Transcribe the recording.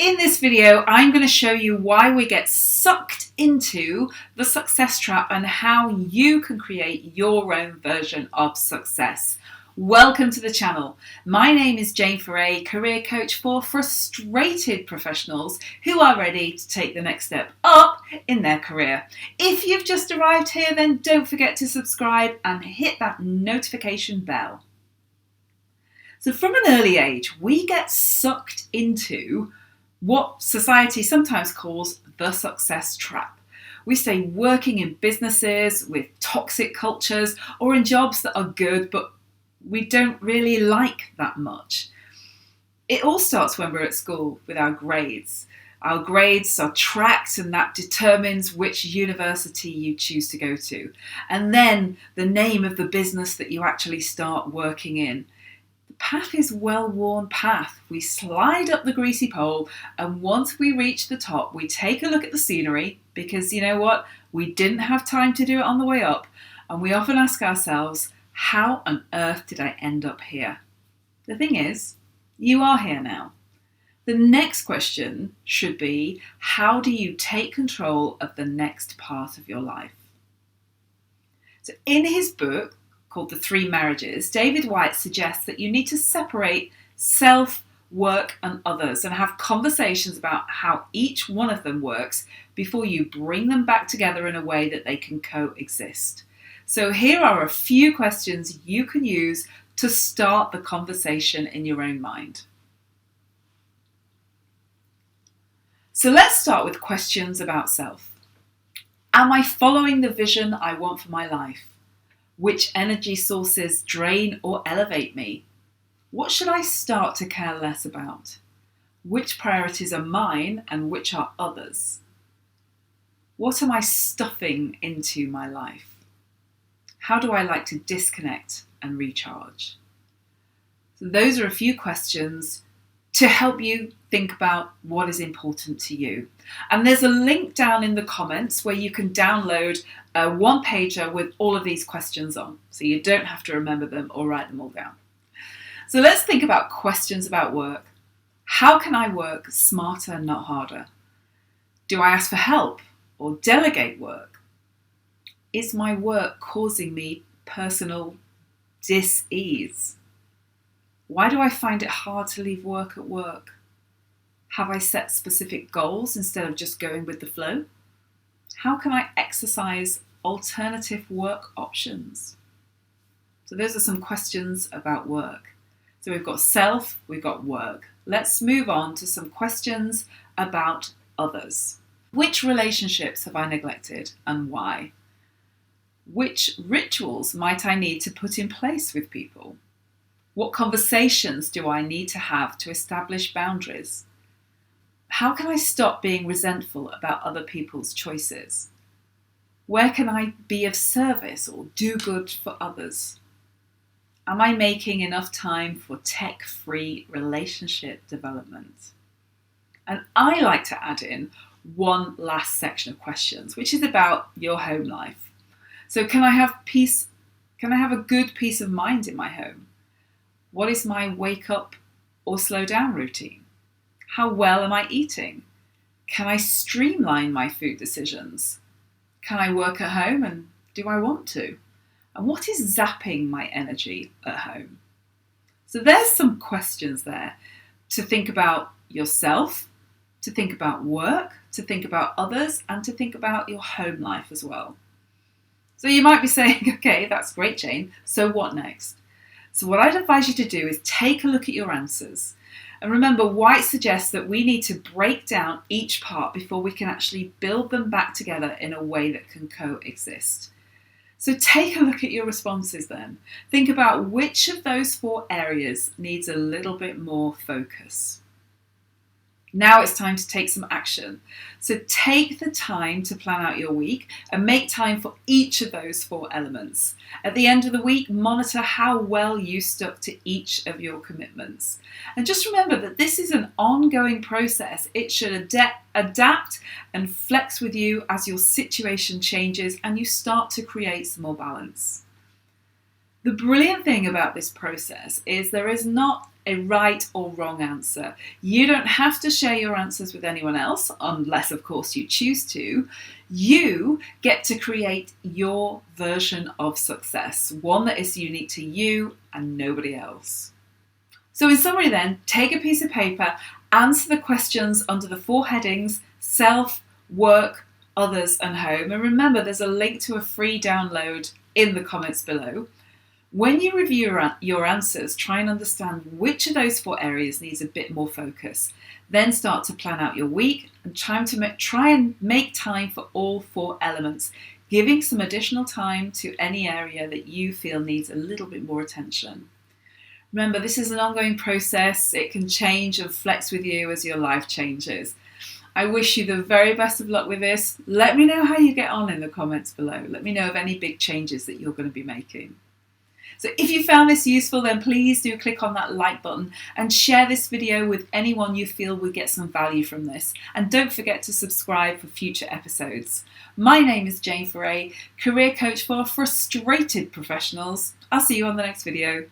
In this video, I'm going to show you why we get sucked into the success trap and how you can create your own version of success. Welcome to the channel. My name is Jane Foray, career coach for frustrated professionals who are ready to take the next step up in their career. If you've just arrived here, then don't forget to subscribe and hit that notification bell. So from an early age, we get sucked into what society sometimes calls the success trap. We stay working in businesses with toxic cultures or in jobs that are good, but we don't really like that much. It all starts when we're at school with our grades. Our grades are tracked and that determines which university you choose to go to. And then the name of the business that you actually start working in. Path is well-worn path. We slide up the greasy pole, and once we reach the top, we take a look at the scenery because you know what? We didn't have time to do it on the way up, and we often ask ourselves, how on earth did I end up here? The thing is, you are here now. The next question should be, how do you take control of the next part of your life? So in his book, called The Three Marriages, David Whyte suggests that you need to separate self, work, and others and have conversations about how each one of them works before you bring them back together in a way that they can coexist. So here are a few questions you can use to start the conversation in your own mind. So let's start with questions about self. Am I following the vision I want for my life? Which energy sources drain or elevate me? What should I start to care less about? Which priorities are mine and which are others? What am I stuffing into my life? How do I like to disconnect and recharge? So those are a few questions to help you think about what is important to you. And there's a link down in the comments where you can download a one-pager with all of these questions on, so you don't have to remember them or write them all down. So let's think about questions about work. How can I work smarter, not harder? Do I ask for help or delegate work? Is my work causing me personal dis-ease? Why do I find it hard to leave work at work? Have I set specific goals instead of just going with the flow? How can I exercise alternative work options? So those are some questions about work. So we've got self, we've got work. Let's move on to some questions about others. Which relationships have I neglected and why? Which rituals might I need to put in place with people? What conversations do I need to have to establish boundaries? How can I stop being resentful about other people's choices? Where can I be of service or do good for others? Am I making enough time for tech-free relationship development? And I like to add in one last section of questions, which is about your home life. So can I have peace? Can I have a good peace of mind in my home? What is my wake up or slow down routine? How well am I eating? Can I streamline my food decisions? Can I work at home and do I want to? And what is zapping my energy at home? So there's some questions there to think about yourself, to think about work, to think about others, and to think about your home life as well. So you might be saying, okay, that's great, Jane. So what next? So what I'd advise you to do is take a look at your answers. And remember, White suggests that we need to break down each part before we can actually build them back together in a way that can coexist. So take a look at your responses then. Think about which of those 4 areas needs a little bit more focus. Now it's time to take some action. So take the time to plan out your week and make time for each of those 4 elements. At the end of the week, monitor how well you stuck to each of your commitments. And just remember that this is an ongoing process. It should adapt and flex with you as your situation changes and you start to create some more balance. The brilliant thing about this process is there is not a right or wrong answer. You don't have to share your answers with anyone else, unless, of course, you choose to. You get to create your version of success, one that is unique to you and nobody else. So in summary then, take a piece of paper, answer the questions under the 4 headings: self, work, others and home. And remember, there's a link to a free download in the comments below. When you review your answers, try and understand which of those 4 areas needs a bit more focus. Then start to plan out your week and try and make time for all 4 elements, giving some additional time to any area that you feel needs a little bit more attention. Remember, this is an ongoing process. It can change and flex with you as your life changes. I wish you the very best of luck with this. Let me know how you get on in the comments below. Let me know of any big changes that you're going to be making. So if you found this useful, then please do click on that like button and share this video with anyone you feel would get some value from this. And don't forget to subscribe for future episodes. My name is Jane Foray, career coach for frustrated professionals. I'll see you on the next video.